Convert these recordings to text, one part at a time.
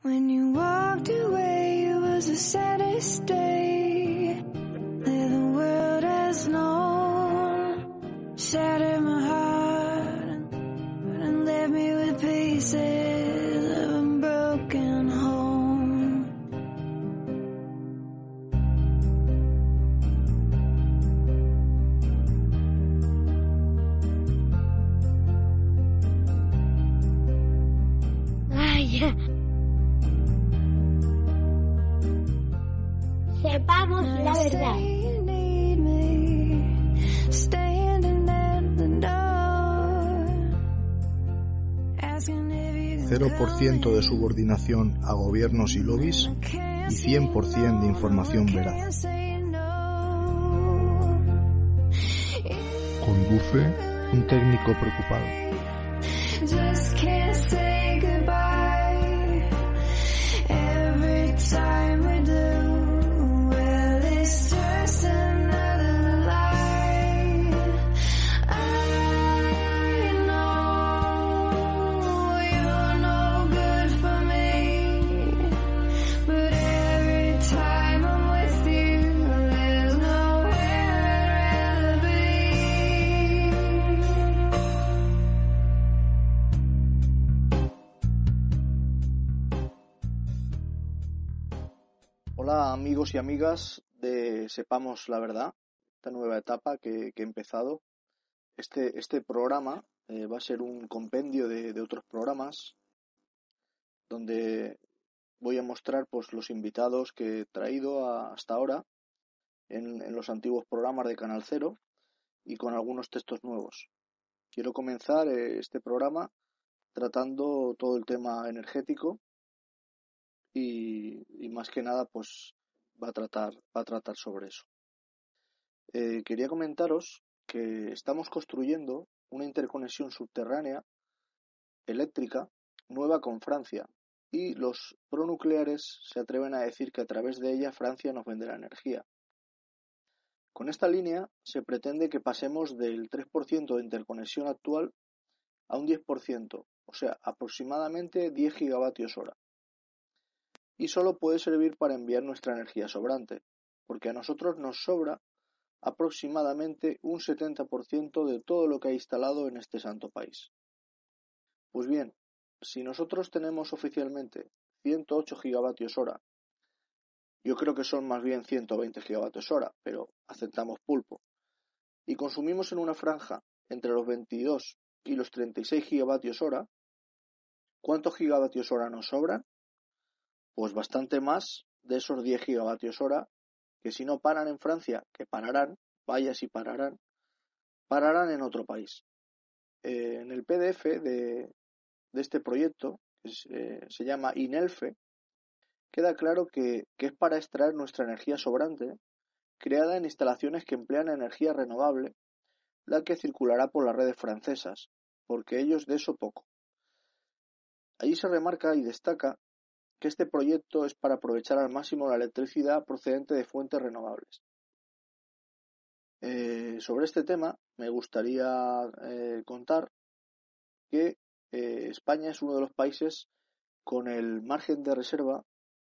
When you walked away, it was the saddest day that the world has known. Shattered my heart and left me with pieces of a broken home. Ay, sepamos la verdad. 0% de subordinación a gobiernos y lobbies y 100% de información veraz. Conduce un técnico preocupado. Hola amigos y amigas de Sepamos la Verdad, esta nueva etapa que he empezado. Este programa va a ser un compendio de otros programas donde voy a mostrar pues los invitados que he traído hasta ahora en los antiguos programas de Canal Cero y con algunos textos nuevos. Quiero comenzar este programa tratando todo el tema energético y más que nada pues va a tratar sobre eso. Quería comentaros que estamos construyendo una interconexión subterránea eléctrica nueva con Francia y los pronucleares se atreven a decir que a través de ella Francia nos venderá energía. Con esta línea se pretende que pasemos del 3% de interconexión actual a un 10%, o sea, aproximadamente 10 gigavatios hora. Y solo puede servir para enviar nuestra energía sobrante, porque a nosotros nos sobra aproximadamente un 70% de todo lo que ha instalado en este santo país. Pues bien, si nosotros tenemos oficialmente 108 gigavatios hora, yo creo que son más bien 120 gigavatios hora, pero aceptamos pulpo, y consumimos en una franja entre los 22 y los 36 gigavatios hora, ¿cuántos gigavatios hora nos sobran? Pues bastante más de esos 10 gigavatios hora que si no paran en Francia, que pararán, vaya si pararán en otro país. En el PDF de este proyecto, que se llama INELFE, queda claro que es para extraer nuestra energía sobrante, creada en instalaciones que emplean energía renovable, la que circulará por las redes francesas, porque ellos de eso poco. Allí se remarca y destaca que este proyecto es para aprovechar al máximo la electricidad procedente de fuentes renovables. Sobre este tema me gustaría contar que España es uno de los países con el margen de reserva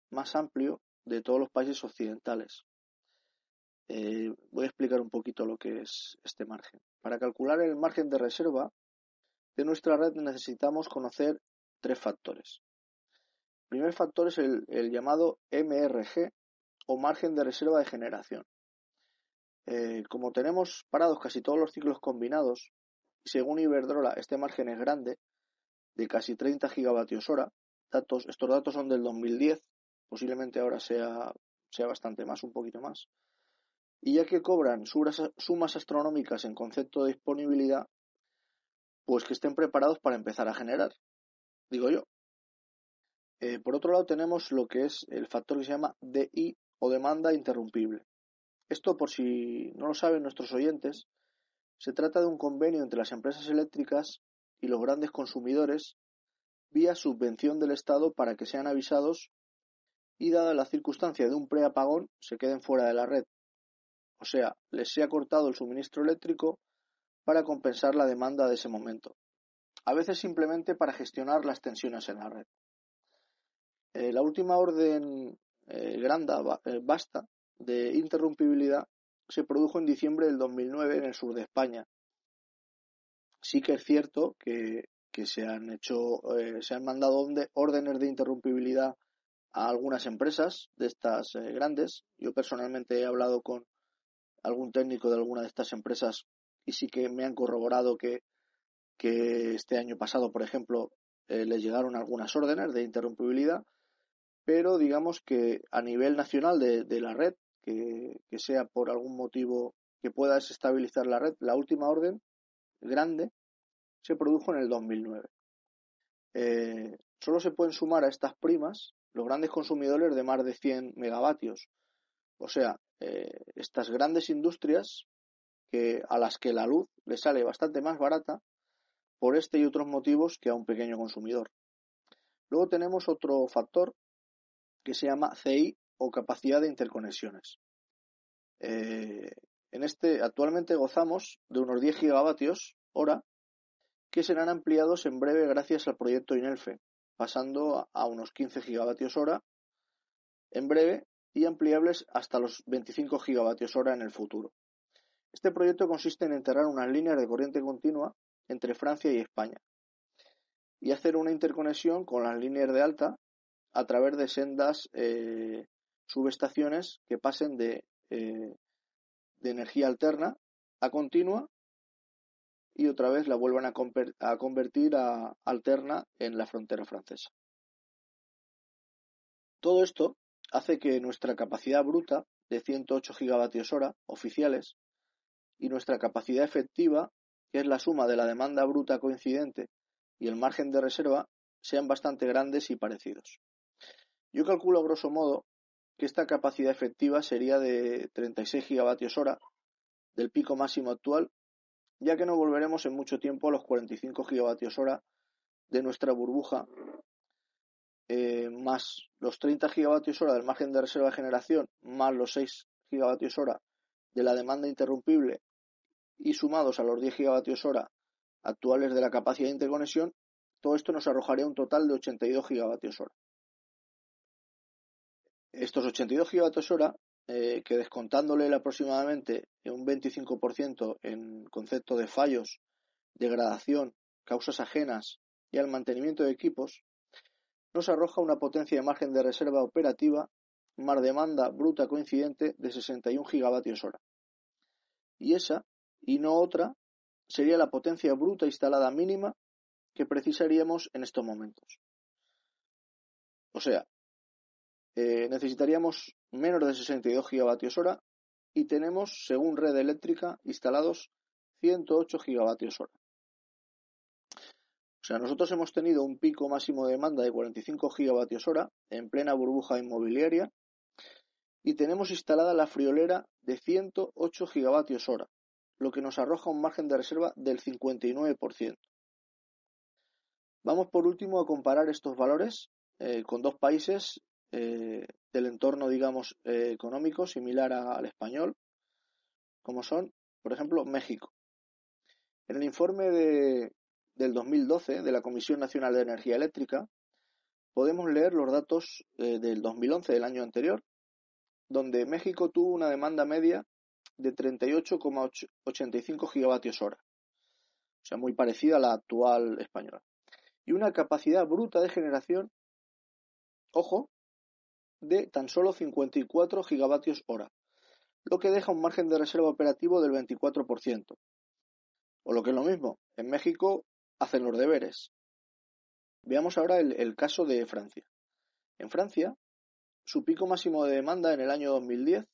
más amplio de todos los países occidentales. Voy a explicar un poquito lo que es este margen. Para calcular el margen de reserva de nuestra red necesitamos conocer tres factores. El primer factor es el llamado MRG o margen de reserva de generación. Como tenemos parados casi todos los ciclos combinados, y según Iberdrola este margen es grande, de casi 30 gigavatios hora, estos datos son del 2010, posiblemente ahora sea bastante más, un poquito más, y ya que cobran sumas astronómicas en concepto de disponibilidad, pues que estén preparados para empezar a generar, digo yo. Por otro lado tenemos lo que es el factor que se llama DI o demanda interrumpible. Esto, por si no lo saben nuestros oyentes, se trata de un convenio entre las empresas eléctricas y los grandes consumidores vía subvención del Estado para que sean avisados y, dada la circunstancia de un preapagón, se queden fuera de la red. O sea, les sea cortado el suministro eléctrico para compensar la demanda de ese momento. A veces simplemente para gestionar las tensiones en la red. La última orden vasta de interrumpibilidad se produjo en diciembre del 2009 en el sur de España. Sí que es cierto que se han mandado órdenes de interrumpibilidad a algunas empresas de estas grandes. Yo personalmente he hablado con algún técnico de alguna de estas empresas y sí que me han corroborado que este año pasado, por ejemplo, les llegaron algunas órdenes de interrumpibilidad, pero digamos que a nivel nacional de la red, que sea por algún motivo que pueda desestabilizar la red, la última orden grande se produjo en el 2009. Solo se pueden sumar a estas primas los grandes consumidores de más de 100 megavatios. O sea, estas grandes industrias a las que la luz le sale bastante más barata por este y otros motivos que a un pequeño consumidor. Luego tenemos otro factor que se llama CI o capacidad de interconexiones. Actualmente gozamos de unos 10 gigavatios hora que serán ampliados en breve gracias al proyecto INELFE, pasando a unos 15 gigavatios hora en breve y ampliables hasta los 25 gigavatios hora en el futuro. Este proyecto consiste en enterrar unas líneas de corriente continua entre Francia y España y hacer una interconexión con las líneas de alta a través de sendas subestaciones que pasen de energía alterna a continua y otra vez la vuelvan a convertir a alterna en la frontera francesa. Todo esto hace que nuestra capacidad bruta de 108 gigavatios hora oficiales y nuestra capacidad efectiva, que es la suma de la demanda bruta coincidente y el margen de reserva, sean bastante grandes y parecidos. Yo calculo a grosso modo que esta capacidad efectiva sería de 36 gigavatios hora del pico máximo actual, ya que no volveremos en mucho tiempo a los 45 gigavatios hora de nuestra burbuja, más los 30 gigavatios hora del margen de reserva de generación, más los 6 gigavatios hora de la demanda interrumpible y sumados a los 10 gigavatios hora actuales de la capacidad de interconexión, todo esto nos arrojaría un total de 82 gigavatios hora. Estos 82 gigavatios hora, que descontándole aproximadamente un 25% en concepto de fallos, degradación, causas ajenas y al mantenimiento de equipos, nos arroja una potencia de margen de reserva operativa más demanda bruta coincidente de 61 gigavatios hora. Y esa, y no otra, sería la potencia bruta instalada mínima que precisaríamos en estos momentos. O sea, necesitaríamos menos de 62 gigavatios hora y tenemos, según red eléctrica, instalados 108 gigavatios hora. O sea, nosotros hemos tenido un pico máximo de demanda de 45 gigavatios hora en plena burbuja inmobiliaria y tenemos instalada la friolera de 108 gigavatios hora, lo que nos arroja un margen de reserva del 59%. Vamos por último a comparar estos valores con dos países del entorno, digamos, económico similar al español, como son, por ejemplo, México. En el informe del 2012 de la Comisión Nacional de Energía Eléctrica podemos leer los datos del 2011, del año anterior, donde México tuvo una demanda media de 38,85 gigavatios hora, o sea, muy parecida a la actual española, y una capacidad bruta de generación, ojo, de tan solo 54 gigavatios hora, lo que deja un margen de reserva operativo del 24%. O lo que es lo mismo, en México hacen los deberes. Veamos ahora el caso de Francia. En Francia, su pico máximo de demanda en el año 2010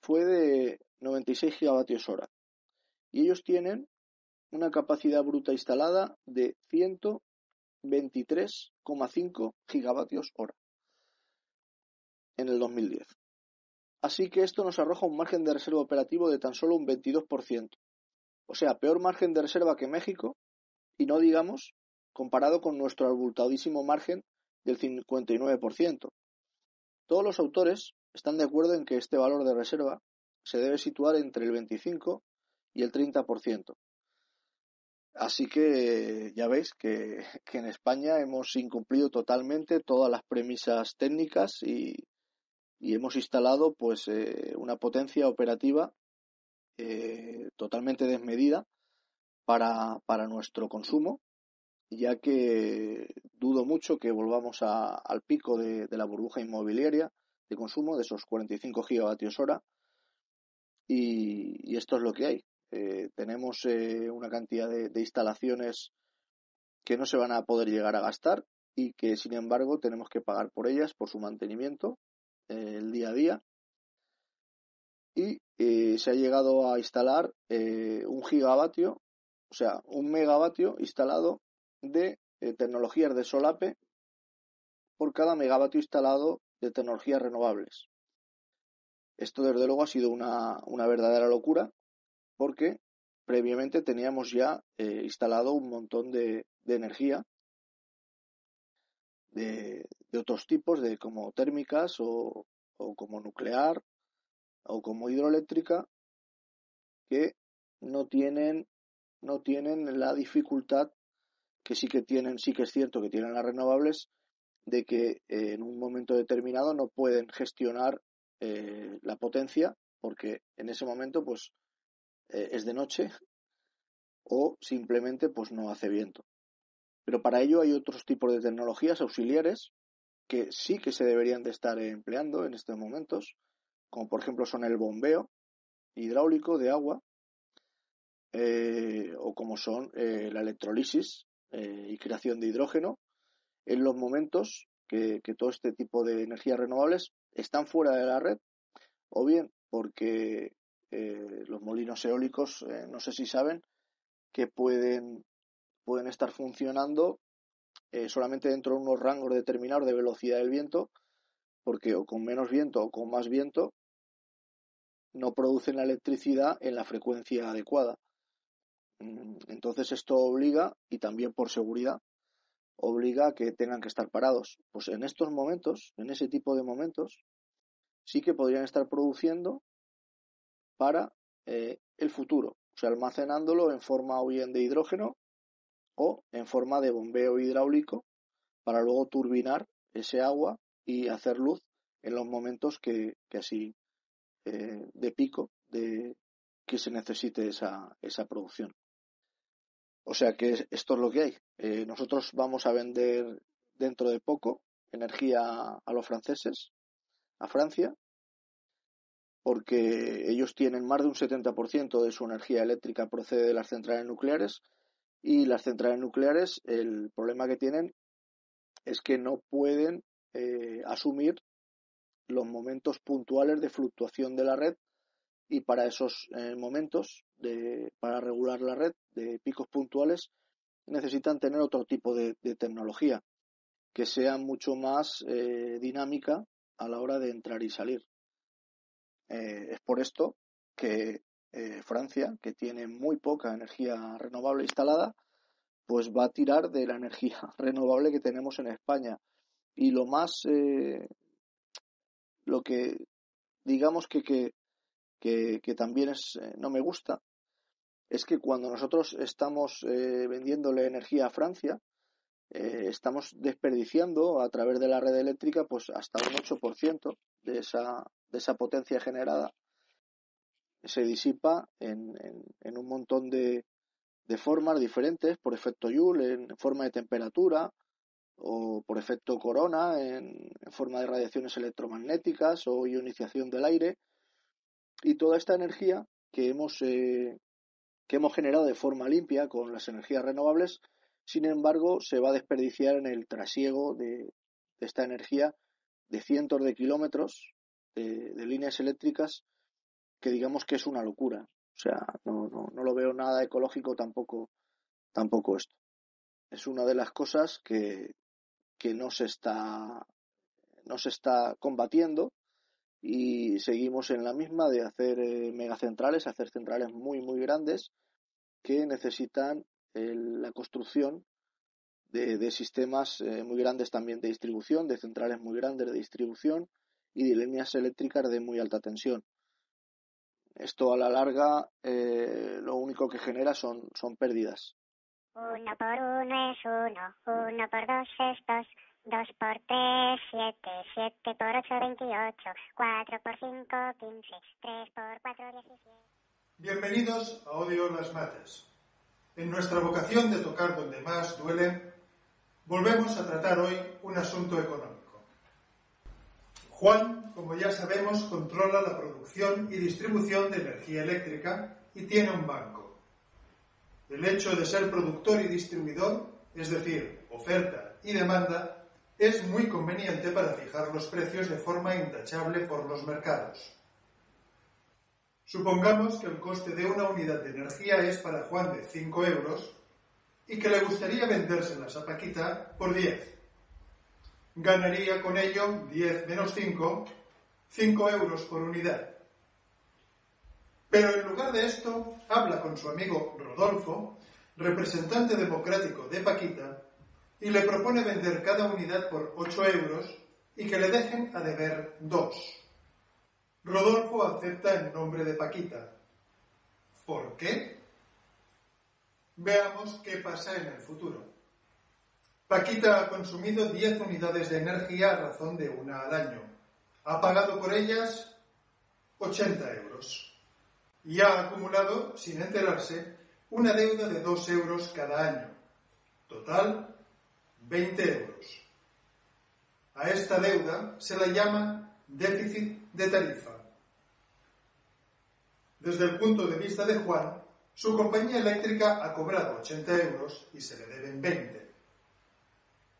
fue de 96 gigavatios hora y ellos tienen una capacidad bruta instalada de 123,5 gigavatios hora en el 2010. Así que esto nos arroja un margen de reserva operativo de tan solo un 22%. O sea, peor margen de reserva que México y no digamos comparado con nuestro abultadísimo margen del 59%. Todos los autores están de acuerdo en que este valor de reserva se debe situar entre el 25 y el 30%. Así que ya veis que en España hemos incumplido totalmente todas las premisas técnicas y hemos instalado pues una potencia operativa totalmente desmedida para nuestro consumo, ya que dudo mucho que volvamos al pico de la burbuja inmobiliaria de consumo, de esos 45 gigavatios hora, y esto es lo que hay. Tenemos una cantidad de instalaciones que no se van a poder llegar a gastar y que, sin embargo, tenemos que pagar por ellas, por su mantenimiento, el día a día. Y se ha llegado a instalar 1 gigavatio, o sea, 1 megavatio instalado de tecnologías de solape por cada megavatio instalado de tecnologías renovables. Esto, desde luego, ha sido una verdadera locura porque previamente teníamos ya instalado un montón de energía de otros tipos, de como térmicas o como nuclear o como hidroeléctrica, que no tienen, no tienen la dificultad que sí que tienen, sí que es cierto que tienen las renovables, de que en un momento determinado no pueden gestionar la potencia porque en ese momento pues es de noche o simplemente pues no hace viento. Pero para ello hay otros tipos de tecnologías auxiliares que sí que se deberían de estar empleando en estos momentos, como por ejemplo son el bombeo hidráulico de agua, o como son la electrolisis y creación de hidrógeno, en los momentos que todo este tipo de energías renovables están fuera de la red, o bien porque los molinos eólicos, no sé si saben, que pueden estar funcionando solamente dentro de unos rangos determinados de velocidad del viento, porque o con menos viento o con más viento no producen la electricidad en la frecuencia adecuada. Entonces esto obliga, y también por seguridad, obliga a que tengan que estar parados. Pues en estos momentos, en ese tipo de momentos, sí que podrían estar produciendo para el futuro, o sea, almacenándolo en forma o bien de hidrógeno o en forma de bombeo hidráulico para luego turbinar ese agua y hacer luz en los momentos que así de pico de que se necesite esa producción. O sea que esto es lo que hay. Nosotros vamos a vender dentro de poco energía a los franceses, a Francia, porque ellos tienen más de un 70% de su energía eléctrica procede de las centrales nucleares, y las centrales nucleares, el problema que tienen es que no pueden asumir los momentos puntuales de fluctuación de la red, y para esos momentos para regular la red de picos puntuales necesitan tener otro tipo de tecnología que sea mucho más dinámica a la hora de entrar y salir. Es por esto que Francia, que tiene muy poca energía renovable instalada, pues va a tirar de la energía renovable que tenemos en España. Y lo que digamos que también no me gusta, es que cuando nosotros estamos vendiéndole energía a Francia, estamos desperdiciando a través de la red eléctrica pues hasta un 8% de esa potencia generada. Se disipa en un montón de formas diferentes, por efecto Joule, en forma de temperatura, o por efecto corona, en forma de radiaciones electromagnéticas o ionización del aire, y toda esta energía que hemos generado de forma limpia con las energías renovables, sin embargo, se va a desperdiciar en el trasiego de esta energía de cientos de kilómetros de líneas eléctricas, que digamos que es una locura. O sea, no lo veo nada ecológico tampoco esto. Es una de las cosas que no se está combatiendo, y seguimos en la misma de hacer megacentrales, hacer centrales muy, muy grandes que necesitan la construcción de sistemas muy grandes también de distribución, de centrales muy grandes de distribución y de líneas eléctricas de muy alta tensión. Esto a la larga lo único que genera son pérdidas. 1 por 1 es 1, 1 por 2 es 2, 2 por 3, 7, 7 por 8, 28, 4 por 5, 15, 3 por 4, 17. Bienvenidos a Odio las Mates. En nuestra vocación de tocar donde más duele, volvemos a tratar hoy un asunto económico. Juan, como ya sabemos, controla la producción y distribución de energía eléctrica y tiene un banco. El hecho de ser productor y distribuidor, es decir, oferta y demanda, es muy conveniente para fijar los precios de forma intachable por los mercados. Supongamos que el coste de una unidad de energía es para Juan de 5 euros y que le gustaría vendérselas a Paquita por 10. Ganaría con ello 10 menos 5, 5 euros por unidad. Pero en lugar de esto, habla con su amigo Rodolfo, representante democrático de Paquita, y le propone vender cada unidad por 8 euros y que le dejen a deber 2. Rodolfo acepta en nombre de Paquita. ¿Por qué? Veamos qué pasa en el futuro. Paquita ha consumido 10 unidades de energía a razón de una al año. Ha pagado por ellas 80 euros. Y ha acumulado, sin enterarse, una deuda de 2 euros cada año. Total, 20 euros. A esta deuda se la llama déficit de tarifa. Desde el punto de vista de Juan, su compañía eléctrica ha cobrado 80 euros y se le deben 20.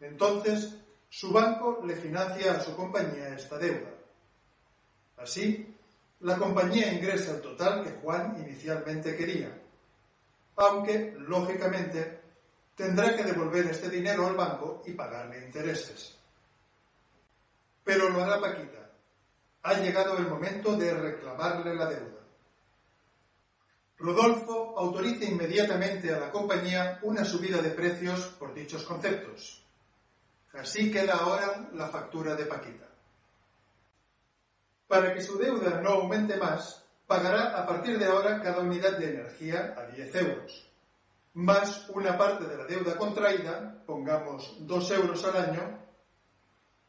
Entonces, su banco le financia a su compañía esta deuda. Así, la compañía ingresa el total que Juan inicialmente quería, aunque, lógicamente, tendrá que devolver este dinero al banco y pagarle intereses. Pero lo hará Paquita. Ha llegado el momento de reclamarle la deuda. Rodolfo autoriza inmediatamente a la compañía una subida de precios por dichos conceptos. Así queda ahora la factura de Paquita. Para que su deuda no aumente más, pagará a partir de ahora cada unidad de energía a 10 euros, más una parte de la deuda contraída, pongamos 2 euros al año,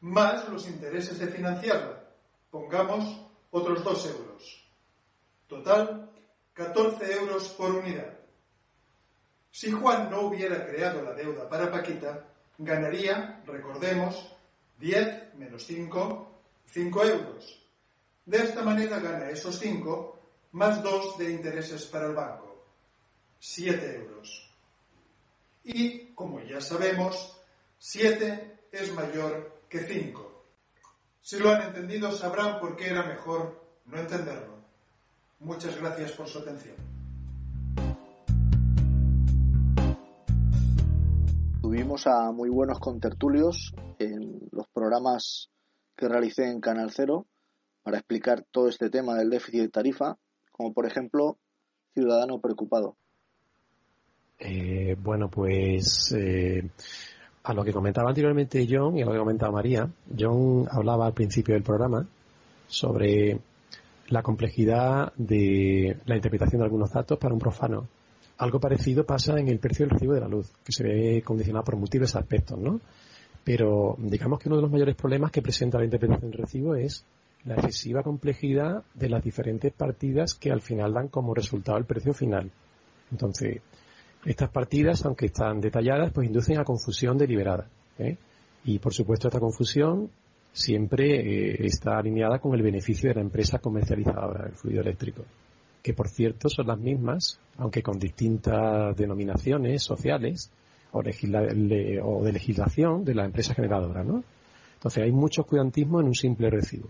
más los intereses de financiarla, pongamos otros 2 euros. Total, 14 euros por unidad. Si Juan no hubiera creado la deuda para Paquita, ganaría, recordemos, 10 menos 5, 5 euros. De esta manera gana esos 5 más 2 de intereses para el banco, 7 euros. Y, como ya sabemos, 7 es mayor que 5. Si lo han entendido, sabrán por qué era mejor no entenderlo. Muchas gracias por su atención. Tuvimos a muy buenos contertulios en los programas que realicé en Canal Cero para explicar todo este tema del déficit de tarifa, como por ejemplo Ciudadano Preocupado. Bueno, pues a lo que comentaba anteriormente John y a lo que comentaba María, John hablaba al principio del programa sobre la complejidad de la interpretación de algunos datos para un profano. Algo parecido pasa en el precio del recibo de la luz, que se ve condicionado por múltiples aspectos, ¿no? Pero digamos que uno de los mayores problemas que presenta la interpretación del recibo es la excesiva complejidad de las diferentes partidas que al final dan como resultado el precio final. Entonces, estas partidas, aunque están detalladas, pues inducen a confusión deliberada, ¿eh? Y por supuesto esta confusión siempre está alineada con el beneficio de la empresa comercializadora del fluido eléctrico, que por cierto son las mismas, aunque con distintas denominaciones sociales o de legislación de la empresa generadora, ¿no? Entonces hay mucho oscurantismo en un simple recibo.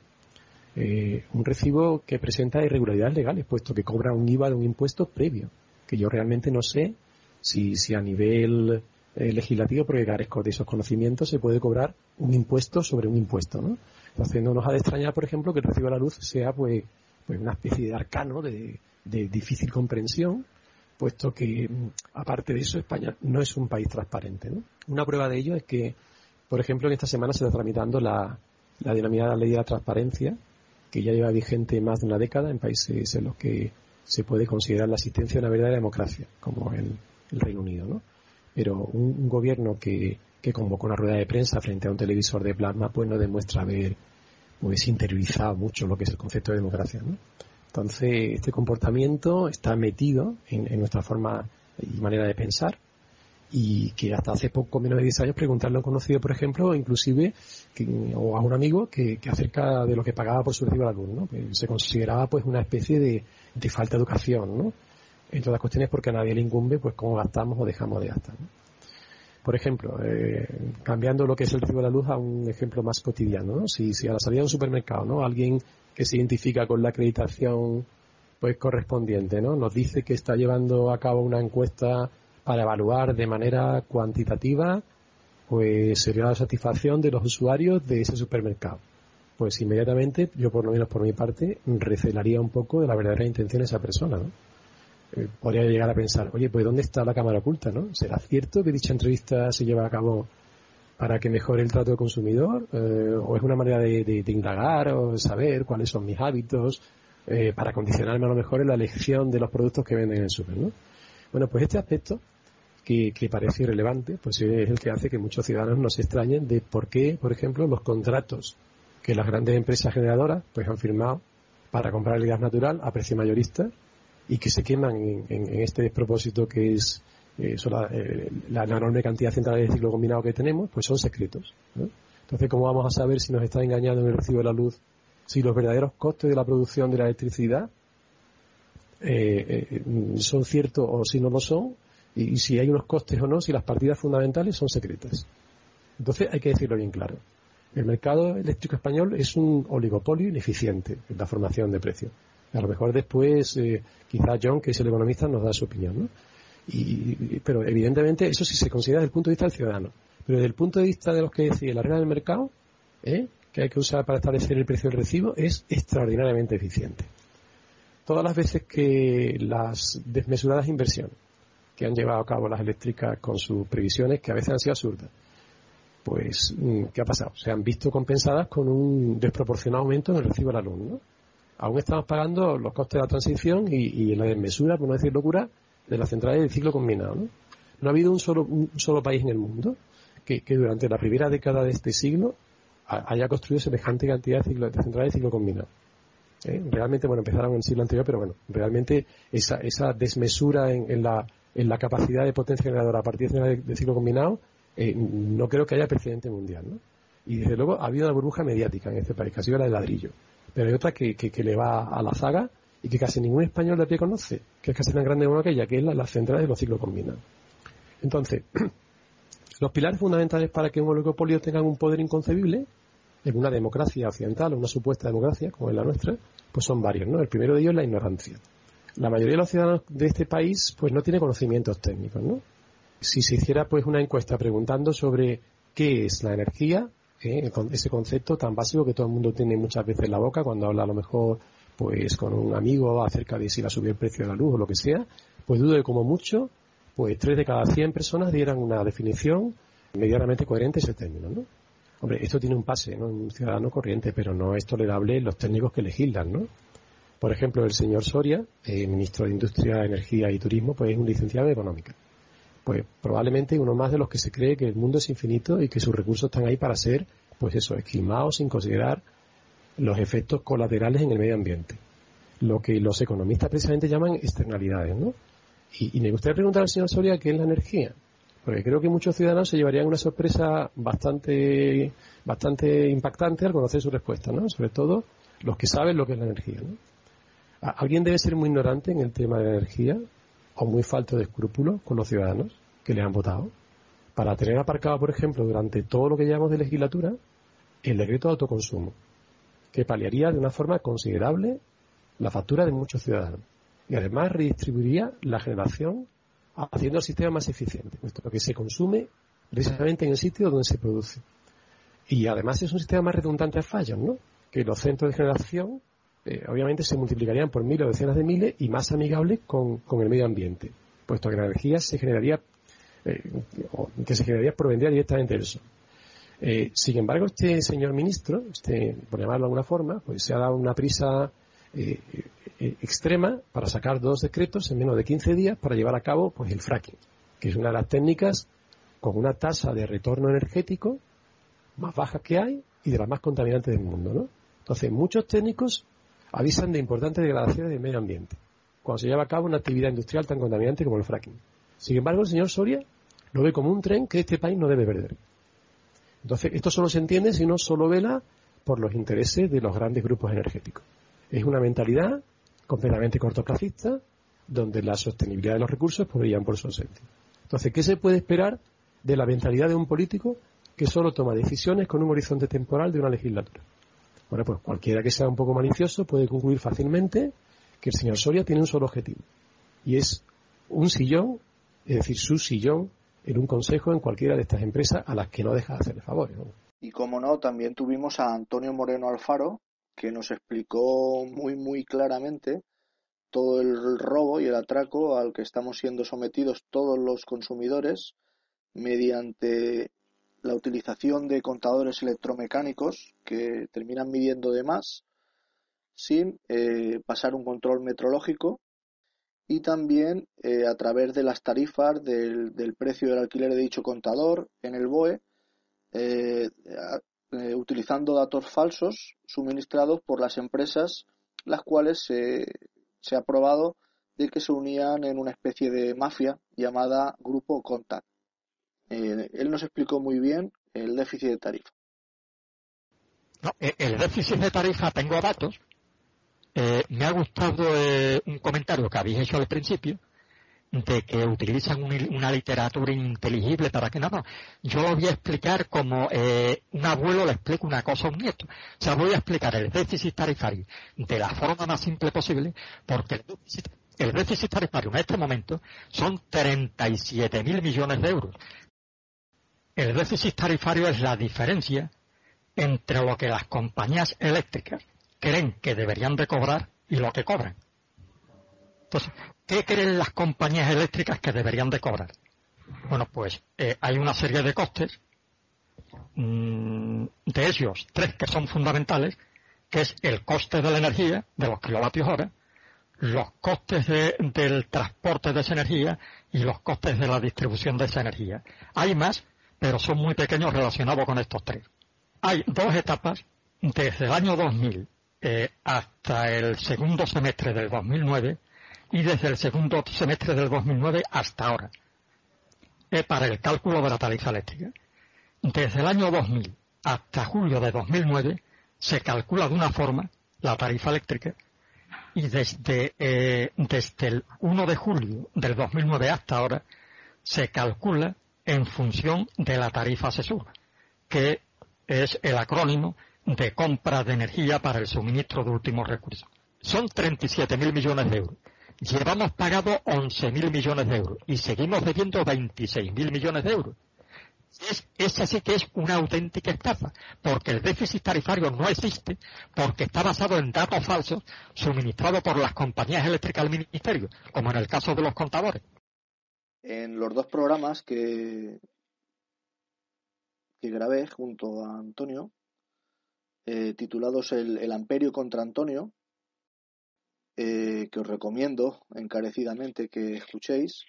Un recibo que presenta irregularidades legales, puesto que cobra un IVA de un impuesto previo, que yo realmente no sé si a nivel legislativo, porque carezco de esos conocimientos, se puede cobrar un impuesto sobre un impuesto, ¿no? Entonces no nos ha de extrañar, por ejemplo, que el recibo de la luz sea pues una especie de arcano de difícil comprensión, puesto que, aparte de eso, España no es un país transparente, ¿no? Una prueba de ello es que, por ejemplo, en esta semana se está tramitando la denominada Ley de la Transparencia, que ya lleva vigente más de una década en países en los que se puede considerar la existencia de una verdadera democracia, como el Reino Unido, ¿no? pero un gobierno que convocó una rueda de prensa frente a un televisor de plasma, pues no demuestra haber pues interiorizado mucho lo que es el concepto de democracia, ¿no? Entonces, este comportamiento está metido en nuestra forma y manera de pensar, y que hasta hace poco menos de 10 años preguntarle a un conocido, por ejemplo, inclusive o a un amigo que acerca de lo que pagaba por su recibo de la luz, ¿no? Pues se consideraba pues una especie de falta de educación, ¿no? Entre otras cuestiones porque a nadie le incumbe pues cómo gastamos o dejamos de gastar, ¿no? Por ejemplo, cambiando lo que es el recibo de la luz a un ejemplo más cotidiano, ¿no? Si a la salida de un supermercado, ¿no? Alguien que se identifica con la acreditación pues correspondiente, ¿no? Nos dice que está llevando a cabo una encuesta para evaluar de manera cuantitativa pues el grado de satisfacción de los usuarios de ese supermercado. Pues inmediatamente, yo por lo menos por mi parte, recelaría un poco de la verdadera intención de esa persona, ¿no? Podría llegar a pensar, oye, pues ¿dónde está la cámara oculta, no? ¿Será cierto que dicha entrevista se lleva a cabo para que mejore el trato del consumidor? ¿O es una manera de indagar o de saber cuáles son mis hábitos para condicionarme a lo mejor en la elección de los productos que venden en el súper, ¿no? Bueno, pues este aspecto que parece irrelevante, pues es el que hace que muchos ciudadanos nos extrañen de por qué, por ejemplo, los contratos que las grandes empresas generadoras pues han firmado para comprar el gas natural a precio mayorista y que se queman en este despropósito que es la enorme cantidad de centrales de ciclo combinado que tenemos, pues son secretos, ¿no? Entonces, ¿cómo vamos a saber si nos está engañando en el recibo de la luz, si los verdaderos costes de la producción de la electricidad son ciertos o si no lo son, y si hay unos costes o no, si las partidas fundamentales son secretas? Entonces hay que decirlo bien claro. El mercado eléctrico español es un oligopolio ineficiente en la formación de precios. A lo mejor después, quizá John, que es el economista, nos da su opinión, ¿no? Pero evidentemente eso sí se considera desde el punto de vista del ciudadano. Pero desde el punto de vista de los que deciden la regla del mercado, que hay que usar para establecer el precio del recibo, es extraordinariamente eficiente. Todas las veces que las desmesuradas inversiones que han llevado a cabo las eléctricas con sus previsiones, que a veces han sido absurdas, pues, ¿qué ha pasado? Se han visto compensadas con un desproporcionado aumento en el recibo de la luz, ¿no? Aún estamos pagando los costes de la transición y la desmesura, por no decir locura, de las centrales de ciclo combinado, ¿no? No ha habido un solo país en el mundo que durante la primera década de este siglo haya construido semejante cantidad de centrales de ciclo combinado. Realmente, bueno, empezaron en el siglo anterior, pero bueno, realmente esa desmesura en la capacidad de potencia generadora a partir de centrales de ciclo combinado, no creo que haya precedente mundial, ¿no? Y desde luego ha habido una burbuja mediática en este país, que ha sido la del ladrillo. Pero hay otra que le va a la zaga y que casi ningún español de a pie conoce, que es casi tan grande como aquella, que es la central de los ciclos combinados. Entonces, los pilares fundamentales para que un oligopolio tenga un poder inconcebible en una democracia occidental, o una supuesta democracia como es la nuestra, pues son varios, ¿no? El primero de ellos es la ignorancia. La mayoría de los ciudadanos de este país pues no tiene conocimientos técnicos, ¿no? Si se hiciera pues una encuesta preguntando sobre qué es la energía, ese concepto tan básico que todo el mundo tiene muchas veces en la boca cuando habla a lo mejor pues con un amigo acerca de si va a subir el precio de la luz o lo que sea, pues dudo de como mucho pues 3 de cada 100 personas dieran una definición medianamente coherente ese término, ¿no? Hombre, esto tiene un pase, ¿no? Un ciudadano corriente, pero no es tolerable los técnicos que legislan, ¿no? Por ejemplo, el señor Soria, ministro de Industria, Energía y Turismo, pues es un licenciado en Económica. Pues probablemente uno más de los que se cree que el mundo es infinito y que sus recursos están ahí para ser, pues eso, esquilmados sin considerar los efectos colaterales en el medio ambiente. Lo que los economistas precisamente llaman externalidades, ¿no? Y me gustaría preguntar al señor Soria qué es la energía. Porque creo que muchos ciudadanos se llevarían una sorpresa bastante impactante al conocer su respuesta, ¿no? Sobre todo los que saben lo que es la energía, ¿no? Alguien debe ser muy ignorante en el tema de la energía o muy falto de escrúpulos con los ciudadanos que le han votado para tener aparcado, por ejemplo, durante todo lo que llevamos de legislatura, el decreto de autoconsumo, que paliaría de una forma considerable la factura de muchos ciudadanos y además redistribuiría la generación haciendo el sistema más eficiente, puesto que se consume precisamente en el sitio donde se produce. Y además es un sistema más redundante a fallos, ¿no? Que los centros de generación obviamente se multiplicarían por miles o decenas de miles y más amigables con el medio ambiente, puesto que la energía se generaría provendría directamente del sol. Sin embargo, este señor ministro, por llamarlo de alguna forma, pues se ha dado una prisa extrema para sacar 2 decretos en menos de 15 días para llevar a cabo pues el fracking, que es una de las técnicas con una tasa de retorno energético más baja que hay y de las más contaminantes del mundo, ¿no? Entonces, muchos técnicos avisan de importantes degradaciones del medio ambiente cuando se lleva a cabo una actividad industrial tan contaminante como el fracking. Sin embargo, el señor Soria lo ve como un tren que este país no debe perder. Entonces, esto solo se entiende si uno solo vela por los intereses de los grandes grupos energéticos. Es una mentalidad completamente cortoplacista, donde la sostenibilidad de los recursos podrían por su ausencia. Entonces, ¿qué se puede esperar de la mentalidad de un político que solo toma decisiones con un horizonte temporal de una legislatura? Bueno, pues cualquiera que sea un poco malicioso puede concluir fácilmente que el señor Soria tiene un solo objetivo, y es un sillón, es decir, su sillón en un consejo en cualquiera de estas empresas a las que no deja de hacerle favores, ¿no? Y como no, también tuvimos a Antonio Moreno Alfaro, que nos explicó muy claramente todo el robo y el atraco al que estamos siendo sometidos todos los consumidores mediante la utilización de contadores electromecánicos que terminan midiendo de más sin pasar un control metrológico, y también a través de las tarifas del precio del alquiler de dicho contador en el BOE, utilizando datos falsos suministrados por las empresas, las cuales se ha probado de que se unían en una especie de mafia llamada Grupo Contact. Él nos explicó muy bien el déficit de tarifa. No, el déficit de tarifa, tengo datos. Me ha gustado un comentario que habéis hecho al principio, de que utilizan una literatura ininteligible para que no. Yo lo voy a explicar como un abuelo le explica una cosa a un nieto. O sea, voy a explicar el déficit tarifario de la forma más simple posible, porque el déficit tarifario en este momento son 37.000 millones de euros. El déficit tarifario es la diferencia entre lo que las compañías eléctricas creen que deberían de cobrar y lo que cobran. Entonces, ¿qué creen las compañías eléctricas que deberían de cobrar? Bueno, pues hay una serie de costes, de ellos 3 que son fundamentales, que es el coste de la energía, de los kilovatios hora, los costes del transporte de esa energía y los costes de la distribución de esa energía. Hay más, pero son muy pequeños relacionados con estos 3. Hay 2 etapas desde el año 2000 hasta el segundo semestre del 2009 y desde el segundo semestre del 2009 hasta ahora, para el cálculo de la tarifa eléctrica. Desde el año 2000 hasta julio de 2009 se calcula de una forma la tarifa eléctrica, y desde el 1 de julio del 2009 hasta ahora se calcula en función de la tarifa CESUR, que es el acrónimo de compra de energía para el suministro de últimos recursos. Son 37.000 millones de euros. Llevamos pagado 11.000 millones de euros y seguimos debiendo 26.000 millones de euros. Esa sí que es una auténtica estafa, porque el déficit tarifario no existe, porque está basado en datos falsos suministrados por las compañías eléctricas al ministerio, como en el caso de los contadores. En los 2 programas que grabé junto a Antonio, titulados el Amperio contra Antonio, que os recomiendo encarecidamente que escuchéis,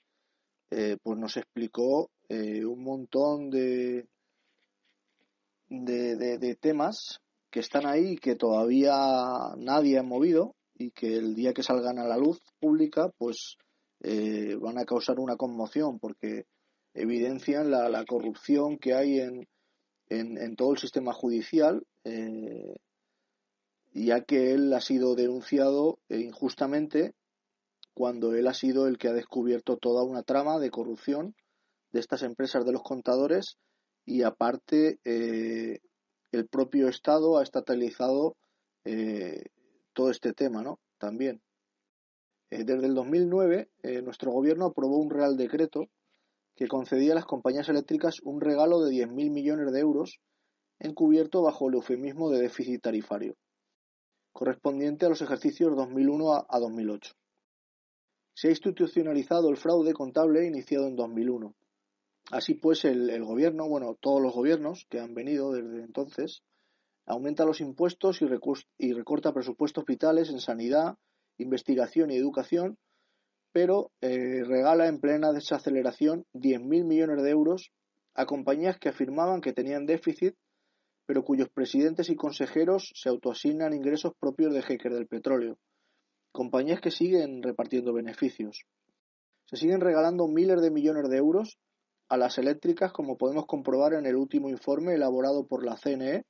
pues nos explicó un montón de temas que están ahí y que todavía nadie ha movido, y que el día que salgan a la luz pública pues van a causar una conmoción, porque evidencian la corrupción que hay en todo el sistema judicial, ya que él ha sido denunciado injustamente cuando él ha sido el que ha descubierto toda una trama de corrupción de estas empresas de los contadores, y aparte el propio Estado ha estatalizado todo este tema, ¿no? También. Desde el 2009 nuestro gobierno aprobó un Real Decreto que concedía a las compañías eléctricas un regalo de 10.000 millones de euros encubierto bajo el eufemismo de déficit tarifario, correspondiente a los ejercicios 2001 a 2008. Se ha institucionalizado el fraude contable iniciado en 2001. Así pues, el gobierno, todos los gobiernos que han venido desde entonces, aumenta los impuestos y recorta presupuestos vitales en sanidad, investigación y educación, pero regala en plena desaceleración 10.000 millones de euros a compañías que afirmaban que tenían déficit, pero cuyos presidentes y consejeros se autoasignan ingresos propios de jeques del petróleo. Compañías que siguen repartiendo beneficios. Se siguen regalando miles de millones de euros a las eléctricas, como podemos comprobar en el último informe elaborado por la CNE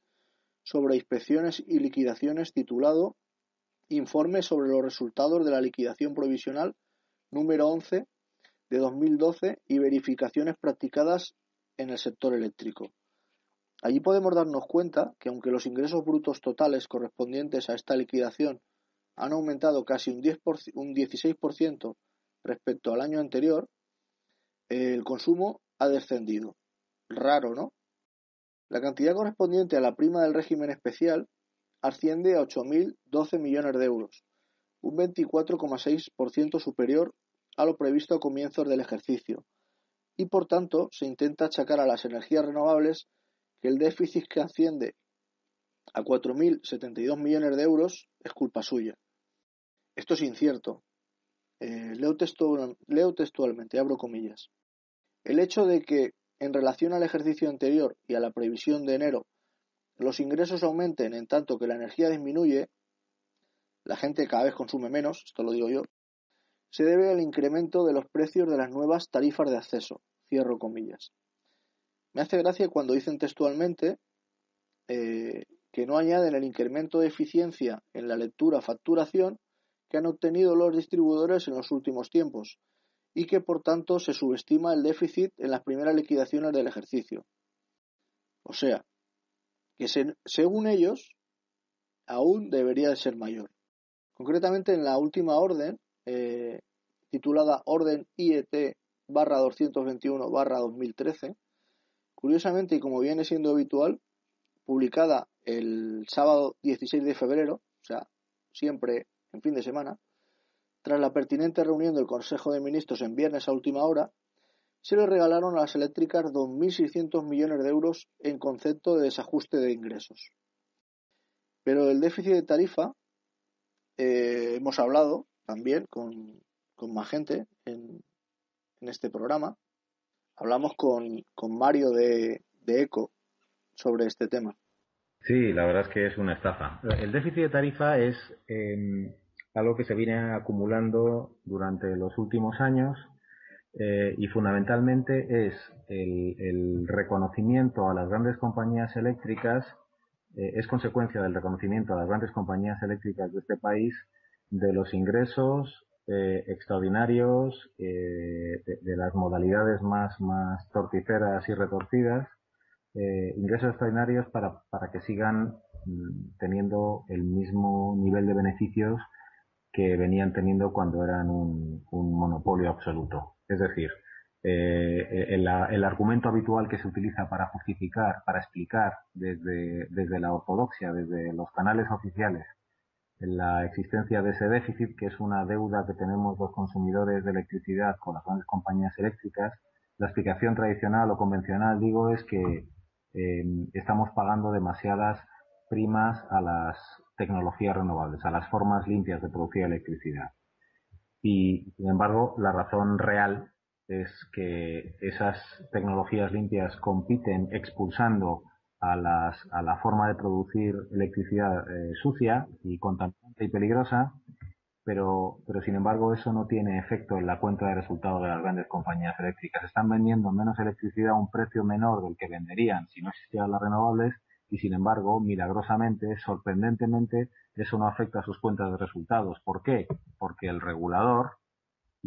sobre inspecciones y liquidaciones titulado Informe sobre los resultados de la liquidación provisional número 11 de 2012 y verificaciones practicadas en el sector eléctrico. Allí podemos darnos cuenta que aunque los ingresos brutos totales correspondientes a esta liquidación han aumentado casi un 16% respecto al año anterior, el consumo ha descendido. Raro, ¿no? La cantidad correspondiente a la prima del régimen especial asciende a 8.012 millones de euros, un 24,6% superior a lo previsto a comienzos del ejercicio, y por tanto se intenta achacar a las energías renovables que el déficit que asciende a 4.072 millones de euros es culpa suya. Esto es incierto. Leo textualmente, abro comillas. El hecho de que, en relación al ejercicio anterior y a la previsión de enero, los ingresos aumenten en tanto que la energía disminuye, la gente cada vez consume menos, esto lo digo yo, se debe al incremento de los precios de las nuevas tarifas de acceso, cierro comillas. Me hace gracia cuando dicen textualmente que no añaden el incremento de eficiencia en la lectura-facturación que han obtenido los distribuidores en los últimos tiempos y que por tanto se subestima el déficit en las primeras liquidaciones del ejercicio. O sea, que según ellos aún debería de ser mayor. Concretamente en la última orden, titulada Orden IET/221/2013, curiosamente y como viene siendo habitual, publicada el sábado 16 de febrero, o sea, siempre en fin de semana, tras la pertinente reunión del Consejo de Ministros en viernes a última hora, se le regalaron a las eléctricas 2.600 millones de euros en concepto de desajuste de ingresos. Pero del déficit de tarifa hemos hablado también con más gente en este programa. Hablamos con Mario de ECO sobre este tema. Sí, la verdad es que es una estafa. El déficit de tarifa es algo que se viene acumulando durante los últimos años y fundamentalmente es el reconocimiento a las grandes compañías eléctricas, es consecuencia del reconocimiento a las grandes compañías eléctricas de este país de los ingresos extraordinarios, de las modalidades más torticeras y retorcidas, ingresos extraordinarios para que sigan teniendo el mismo nivel de beneficios que venían teniendo cuando eran un monopolio absoluto. Es decir, el argumento habitual que se utiliza para justificar, para explicar desde la ortodoxia, desde los canales oficiales, la existencia de ese déficit, que es una deuda que tenemos los consumidores de electricidad con las grandes compañías eléctricas, la explicación tradicional o convencional, digo, es que estamos pagando demasiadas primas a las tecnologías renovables, a las formas limpias de producir electricidad. Y, sin embargo, la razón real es que esas tecnologías limpias compiten expulsando a la forma de producir electricidad sucia y contaminante y peligrosa, pero sin embargo eso no tiene efecto en la cuenta de resultados de las grandes compañías eléctricas. Están vendiendo menos electricidad a un precio menor del que venderían si no existieran las renovables y sin embargo, milagrosamente, sorprendentemente, eso no afecta a sus cuentas de resultados. ¿Por qué? Porque el regulador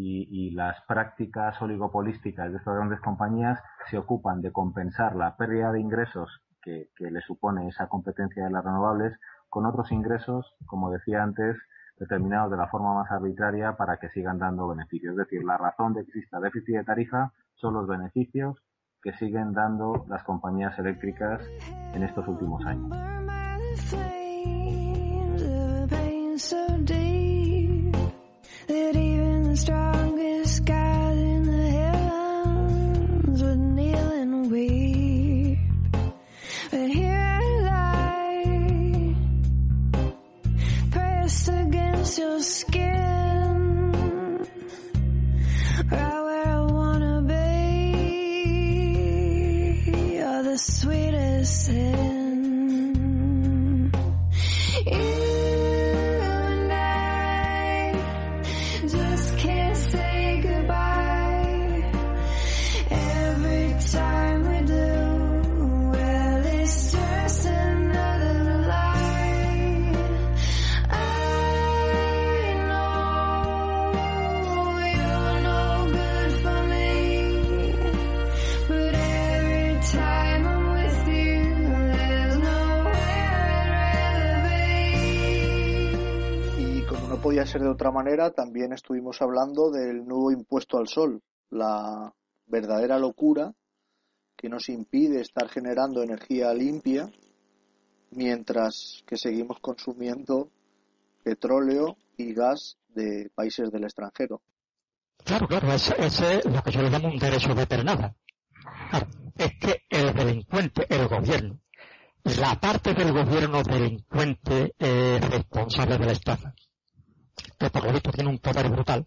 y las prácticas oligopolísticas de estas grandes compañías se ocupan de compensar la pérdida de ingresos que le supone esa competencia de las renovables con otros ingresos, como decía antes, determinados de la forma más arbitraria para que sigan dando beneficios. Es decir, la razón de que exista déficit de tarifa son los beneficios que siguen dando las compañías eléctricas en estos últimos años. You and I just can't say goodbye. Every time we do, well, it's just another lie. I know you're no good for me, but every time I'm with you, there's nowhere I'd rather be. Y como no podía ser de otra manera, también estuvimos hablando del nuevo impuesto al sol, la verdadera locura que nos impide estar generando energía limpia mientras que seguimos consumiendo petróleo y gas de países del extranjero. Claro, ese es lo que yo le llamo un derecho de pernada. Claro, es que el delincuente, el gobierno, la parte del gobierno delincuente responsable de la estafa, que por lo visto tiene un poder brutal,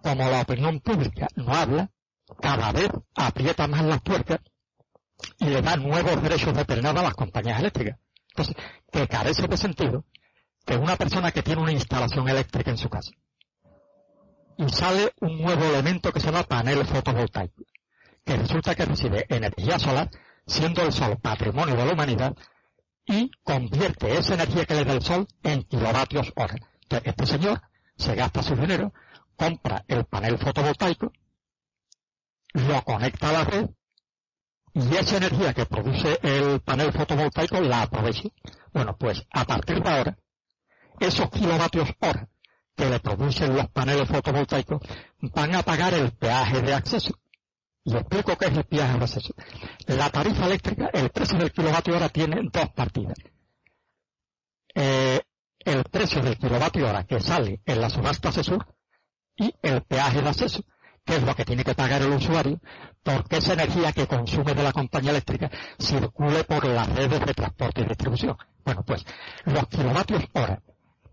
como la opinión pública no habla, cada vez aprieta más las tuercas y le da nuevos derechos de pernada a las compañías eléctricas. Entonces, que carece de sentido que una persona que tiene una instalación eléctrica en su casa y sale un nuevo elemento que se llama panel fotovoltaico, que resulta que recibe energía solar, siendo el sol patrimonio de la humanidad, y convierte esa energía que le da el sol en kilovatios hora. Entonces, este señor se gasta su dinero, compra el panel fotovoltaico, lo conecta a la red, y esa energía que produce el panel fotovoltaico la aprovecha. Bueno, pues a partir de ahora, esos kilovatios hora que le producen los paneles fotovoltaicos van a pagar el peaje de acceso. Y explico qué es el peaje de acceso. La tarifa eléctrica, el precio del kilovatio hora tiene dos partidas. El precio del kilovatio hora que sale en la subasta ACESUR y el peaje de acceso, que es lo que tiene que pagar el usuario, porque esa energía que consume de la compañía eléctrica circule por las redes de transporte y distribución. Bueno, pues los kilovatios hora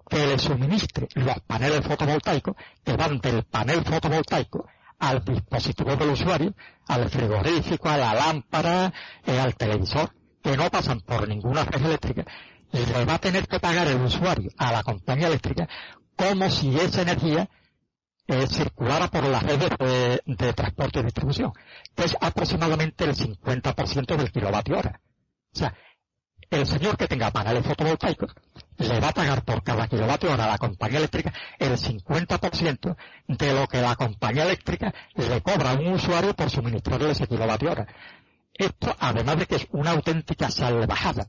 que le suministre los paneles fotovoltaicos, que van del panel fotovoltaico al dispositivo del usuario, al frigorífico, a la lámpara, al televisor, que no pasan por ninguna red eléctrica, y le va a tener que pagar el usuario a la compañía eléctrica como si esa energía circulara por las redes de transporte y distribución, que es aproximadamente el 50% del kilovatio hora. O sea, el señor que tenga paneles fotovoltaicos le va a pagar por cada kilovatio hora a la compañía eléctrica el 50% de lo que la compañía eléctrica le cobra a un usuario por suministrarle ese kilovatio hora. Esto, además de que es una auténtica salvajada,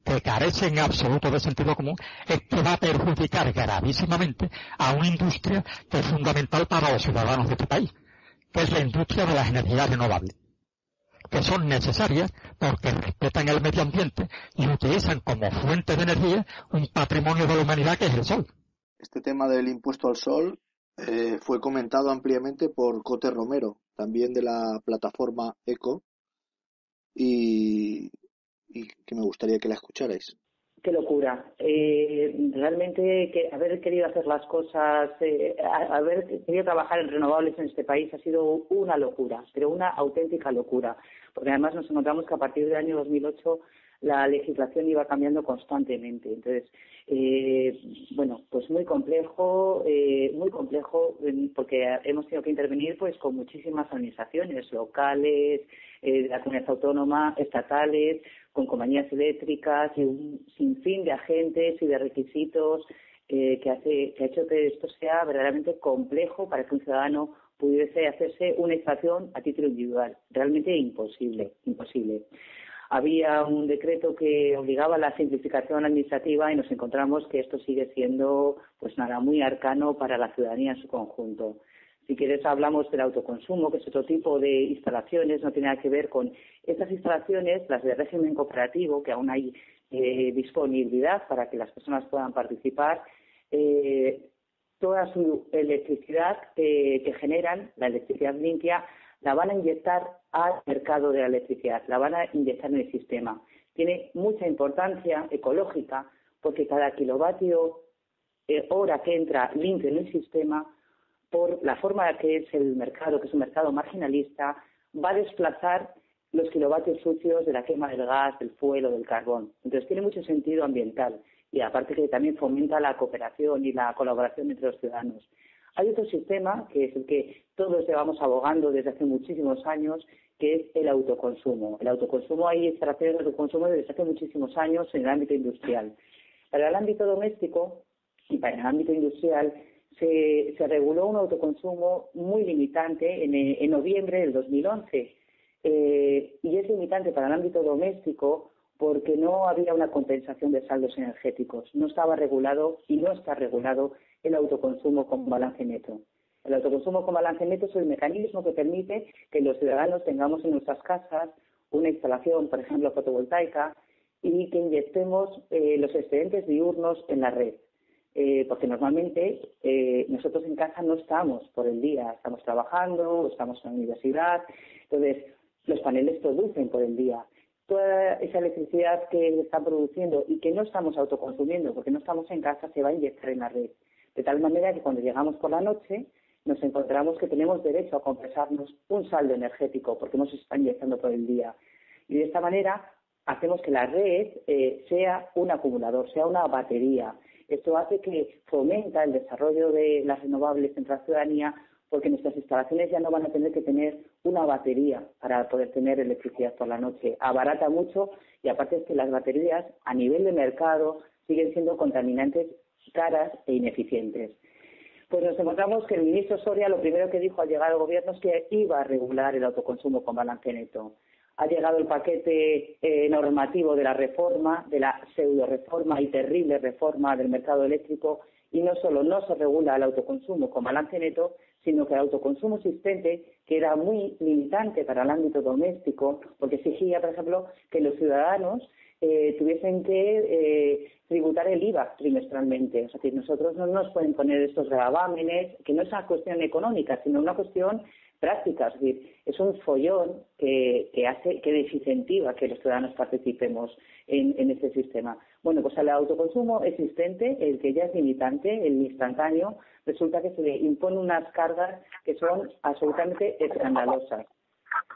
que carece en absoluto de sentido común, es que va a perjudicar gravísimamente a una industria que es fundamental para los ciudadanos de este país, que es la industria de las energías renovables, que son necesarias porque respetan el medio ambiente y utilizan como fuente de energía un patrimonio de la humanidad que es el sol. Este tema del impuesto al sol fue comentado ampliamente por Cote Romero, también de la plataforma ECO, y que me gustaría que la escucharais. Qué locura. Realmente haber querido hacer las cosas, haber querido trabajar en renovables en este país ha sido una locura, pero una auténtica locura. Porque además nos encontramos que a partir del año 2008 la legislación iba cambiando constantemente. Entonces, pues muy complejo, porque hemos tenido que intervenir pues con muchísimas administraciones locales, de la comunidad autónoma, estatales, con compañías eléctricas y un sinfín de agentes y de requisitos que ha hecho que esto sea verdaderamente complejo para que un ciudadano pudiese hacerse una instalación a título individual. Realmente imposible. Había un decreto que obligaba a la simplificación administrativa y nos encontramos que esto sigue siendo muy arcano para la ciudadanía en su conjunto. Si quieres hablamos del autoconsumo, que es otro tipo de instalaciones, no tiene nada que ver con estas instalaciones, las de régimen cooperativo, que aún hay disponibilidad para que las personas puedan participar. Toda su electricidad que generan, la electricidad limpia, la van a inyectar al mercado de la electricidad, la van a inyectar en el sistema. Tiene mucha importancia ecológica porque cada kilovatio hora que entra limpio en el sistema, por la forma que es el mercado, que es un mercado marginalista, va a desplazar los kilovatios sucios de la quema del gas, del fuel o del carbón. Entonces tiene mucho sentido ambiental y aparte que también fomenta la cooperación y la colaboración entre los ciudadanos. Hay otro sistema que es el que todos llevamos abogando desde hace muchísimos años, que es el autoconsumo. El autoconsumo, hay instalaciones de autoconsumo desde hace muchísimos años en el ámbito industrial. Para el ámbito doméstico y para el ámbito industrial se reguló un autoconsumo muy limitante en noviembre del 2011. Y es limitante para el ámbito doméstico porque no había una compensación de saldos energéticos. No estaba regulado y no está regulado el autoconsumo con balance neto. El autoconsumo con balance neto es el mecanismo que permite que los ciudadanos tengamos en nuestras casas una instalación, por ejemplo, fotovoltaica, y que inyectemos los excedentes diurnos en la red. Porque normalmente nosotros en casa no estamos por el día, estamos trabajando, estamos en la universidad, entonces los paneles producen por el día. Toda esa electricidad que están produciendo y que no estamos autoconsumiendo porque no estamos en casa se va a inyectar en la red. De tal manera que cuando llegamos por la noche nos encontramos que tenemos derecho a compensarnos un saldo energético porque no se está inyectando por el día. Y de esta manera hacemos que la red sea un acumulador, sea una batería. Esto hace que fomenta el desarrollo de las renovables entre la ciudadanía porque nuestras instalaciones ya no van a tener que tener una batería para poder tener electricidad por la noche. Abarata mucho y aparte es que las baterías a nivel de mercado siguen siendo contaminantes caras e ineficientes. Pues nos encontramos que el ministro Soria lo primero que dijo al llegar al gobierno es que iba a regular el autoconsumo con balance neto. Ha llegado el paquete normativo de la reforma, de la pseudo-reforma y terrible reforma del mercado eléctrico y no solo no se regula el autoconsumo con balance neto, sino que el autoconsumo existente, que era muy limitante para el ámbito doméstico, porque exigía, por ejemplo, que los ciudadanos tuviesen que tributar el IVA trimestralmente. O sea, que nosotros no nos pueden poner estos gravámenes, que no es una cuestión económica, sino una cuestión práctica. Es decir, es un follón que desincentiva que los ciudadanos participemos en este sistema. Bueno, pues al autoconsumo existente, el que ya es limitante, el instantáneo, resulta que se le impone unas cargas que son absolutamente escandalosas.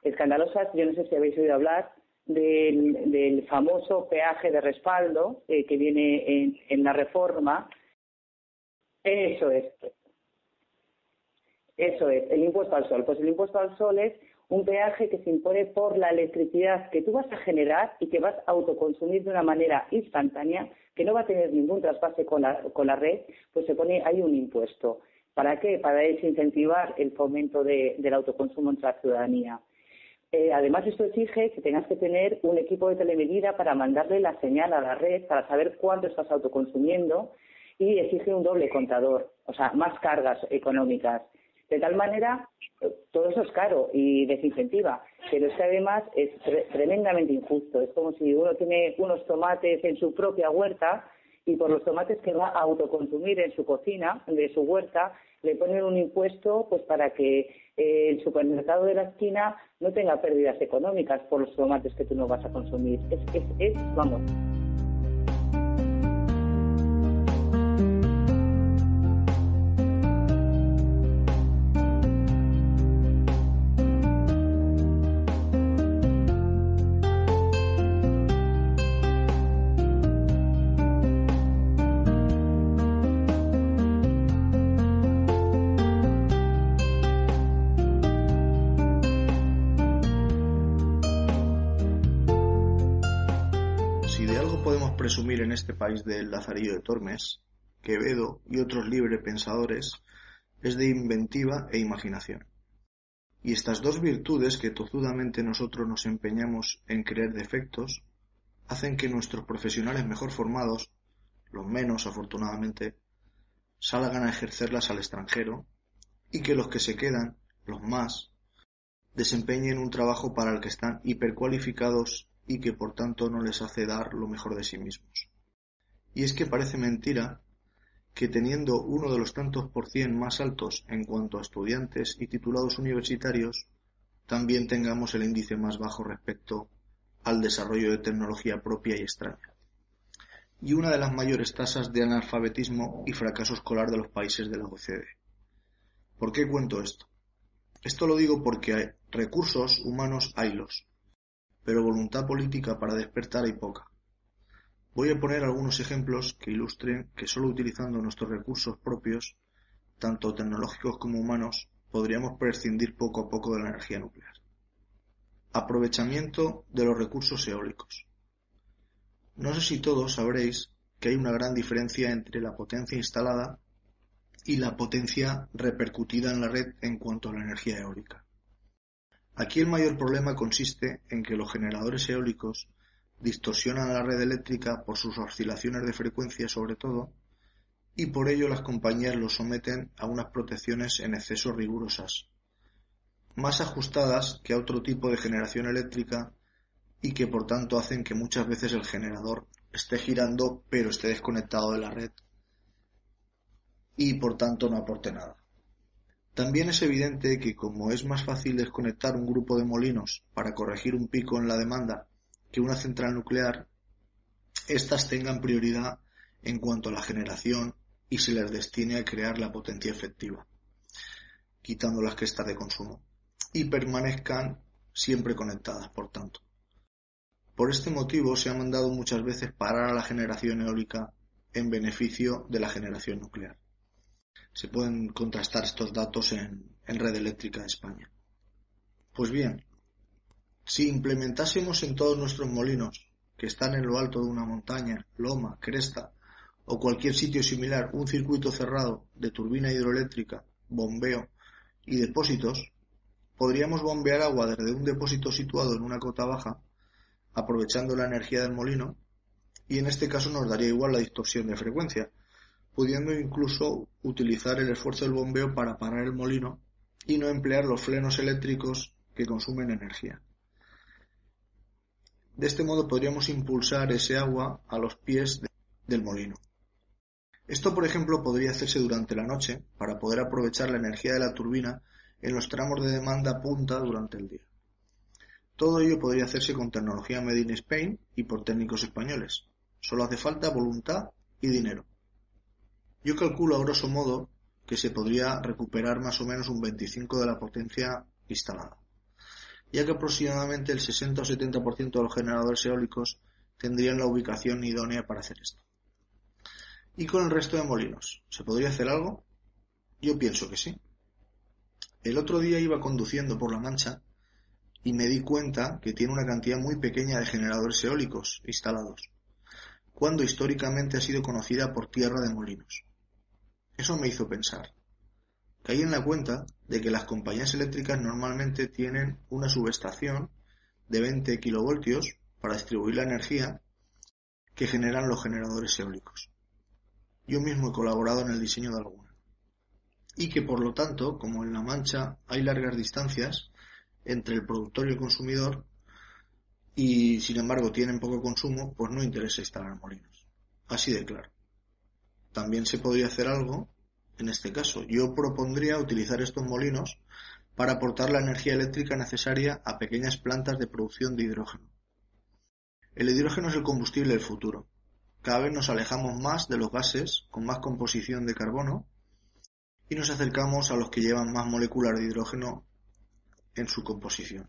Escandalosas, yo no sé si habéis oído hablar del famoso peaje de respaldo que viene en la reforma. Eso es, el impuesto al sol. Pues el impuesto al sol es un peaje que se impone por la electricidad que tú vas a generar y que vas a autoconsumir de una manera instantánea, que no va a tener ningún trasvase con la red, pues se pone ahí un impuesto. ¿Para qué? Para desincentivar el fomento del autoconsumo entre la ciudadanía. Además, esto exige que tengas que tener un equipo de telemedida para mandarle la señal a la red para saber cuánto estás autoconsumiendo y exige un doble contador, o sea, más cargas económicas. De tal manera, todo eso es caro y desincentiva, pero es que además es tremendamente injusto. Es como si uno tiene unos tomates en su propia huerta y por los tomates que va a autoconsumir en su cocina, de su huerta, le ponen un impuesto pues para que el supermercado de la esquina no tenga pérdidas económicas por los tomates que tú no vas a consumir. Vamos. Presumir en este país del Lazarillo de Tormes, Quevedo y otros librepensadores es de inventiva e imaginación. Y estas dos virtudes que tozudamente nosotros nos empeñamos en creer defectos hacen que nuestros profesionales mejor formados, los menos afortunadamente, salgan a ejercerlas al extranjero y que los que se quedan, los más, desempeñen un trabajo para el que están hipercualificados y que por tanto no les hace dar lo mejor de sí mismos. Y es que parece mentira que teniendo uno de los tantos % más altos en cuanto a estudiantes y titulados universitarios, también tengamos el índice más bajo respecto al desarrollo de tecnología propia y extraña, y una de las mayores tasas de analfabetismo y fracaso escolar de los países de la OCDE. ¿Por qué cuento esto? Esto lo digo porque recursos humanos haylos, pero voluntad política para despertar hay poca. Voy a poner algunos ejemplos que ilustren que solo utilizando nuestros recursos propios, tanto tecnológicos como humanos, podríamos prescindir poco a poco de la energía nuclear. Aprovechamiento de los recursos eólicos. No sé si todos sabréis que hay una gran diferencia entre la potencia instalada y la potencia repercutida en la red en cuanto a la energía eólica. Aquí el mayor problema consiste en que los generadores eólicos distorsionan la red eléctrica por sus oscilaciones de frecuencia sobre todo, y por ello las compañías los someten a unas protecciones en exceso rigurosas, más ajustadas que a otro tipo de generación eléctrica y que por tanto hacen que muchas veces el generador esté girando pero esté desconectado de la red y por tanto no aporte nada. También es evidente que como es más fácil desconectar un grupo de molinos para corregir un pico en la demanda que una central nuclear, éstas tengan prioridad en cuanto a la generación y se les destine a crear la potencia efectiva, quitando las que estas de consumo, y permanezcan siempre conectadas, por tanto. Por este motivo se ha mandado muchas veces parar a la generación eólica en beneficio de la generación nuclear. Se pueden contrastar estos datos en Red Eléctrica de España. Pues bien, si implementásemos en todos nuestros molinos, que están en lo alto de una montaña, loma, cresta o cualquier sitio similar, un circuito cerrado de turbina hidroeléctrica, bombeo y depósitos, podríamos bombear agua desde un depósito situado en una cota baja, aprovechando la energía del molino, y en este caso nos daría igual la distorsión de frecuencia, pudiendo incluso utilizar el esfuerzo del bombeo para parar el molino y no emplear los frenos eléctricos que consumen energía. De este modo podríamos impulsar ese agua a los pies del molino. Esto, por ejemplo, podría hacerse durante la noche para poder aprovechar la energía de la turbina en los tramos de demanda punta durante el día. Todo ello podría hacerse con tecnología Made in Spain y por técnicos españoles. Solo hace falta voluntad y dinero. Yo calculo a grosso modo que se podría recuperar más o menos un 25% de la potencia instalada, ya que aproximadamente el 60 o 70% de los generadores eólicos tendrían la ubicación idónea para hacer esto. ¿Y con el resto de molinos? ¿Se podría hacer algo? Yo pienso que sí. El otro día iba conduciendo por La Mancha y me di cuenta que tiene una cantidad muy pequeña de generadores eólicos instalados, cuando históricamente ha sido conocida por tierra de molinos. Eso me hizo pensar. Caí en la cuenta de que las compañías eléctricas normalmente tienen una subestación de 20 kilovoltios para distribuir la energía que generan los generadores eólicos. Yo mismo he colaborado en el diseño de alguna. Y que por lo tanto, como en La Mancha hay largas distancias entre el productor y el consumidor y sin embargo tienen poco consumo, pues no interesa instalar molinos. Así de claro. También se podría hacer algo en este caso. Yo propondría utilizar estos molinos para aportar la energía eléctrica necesaria a pequeñas plantas de producción de hidrógeno. El hidrógeno es el combustible del futuro. Cada vez nos alejamos más de los gases con más composición de carbono y nos acercamos a los que llevan más moléculas de hidrógeno en su composición.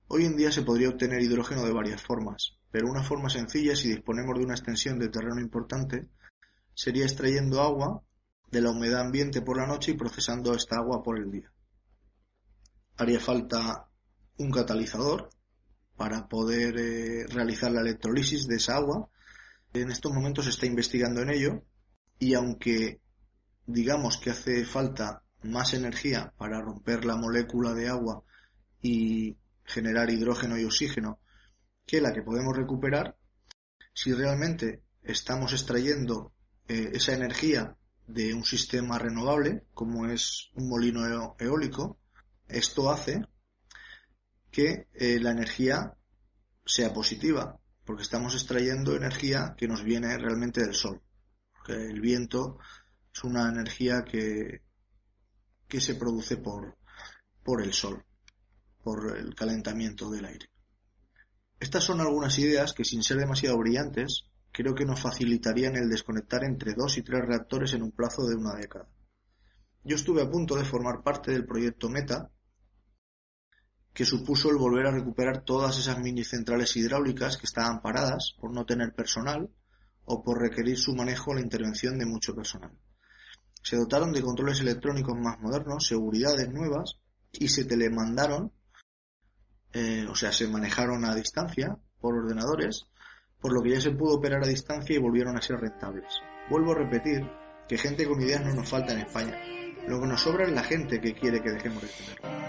Hoy en día se podría obtener hidrógeno de varias formas, pero una forma sencilla, si disponemos de una extensión de terreno importante, sería extrayendo agua de la humedad ambiente por la noche y procesando esta agua por el día. Haría falta un catalizador para poder realizar la electrólisis de esa agua. En estos momentos se está investigando en ello y aunque digamos que hace falta más energía para romper la molécula de agua y generar hidrógeno y oxígeno que la que podemos recuperar, si realmente estamos extrayendo esa energía de un sistema renovable como es un molino eólico, esto hace que la energía sea positiva, porque estamos extrayendo energía que nos viene realmente del sol, porque el viento es una energía que se produce por el sol, por el calentamiento del aire. Estas son algunas ideas que, sin ser demasiado brillantes, creo que nos facilitarían el desconectar entre 2 y 3 reactores en un plazo de una década. Yo estuve a punto de formar parte del proyecto META que supuso el volver a recuperar todas esas mini centrales hidráulicas que estaban paradas por no tener personal o por requerir su manejo o la intervención de mucho personal. Se dotaron de controles electrónicos más modernos, seguridades nuevas y se telemandaron, se manejaron a distancia por ordenadores, por lo que ya se pudo operar a distancia y volvieron a ser rentables. Vuelvo a repetir que gente con ideas no nos falta en España. Lo que nos sobra es la gente que quiere que dejemos de tenerlo.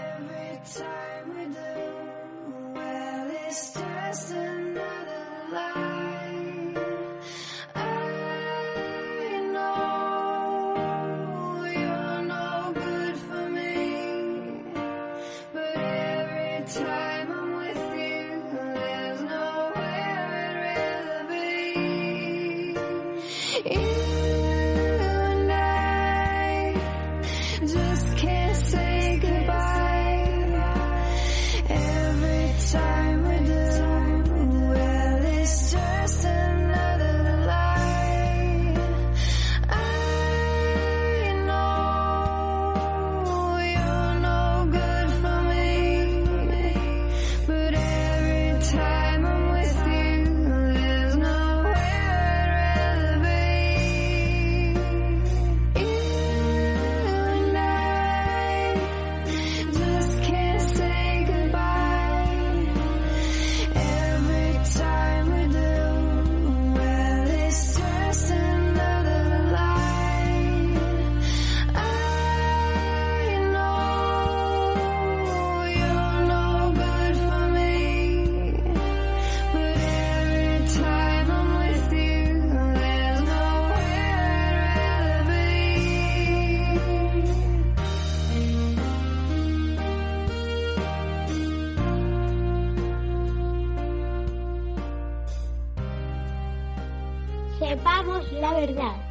Sepamos la verdad.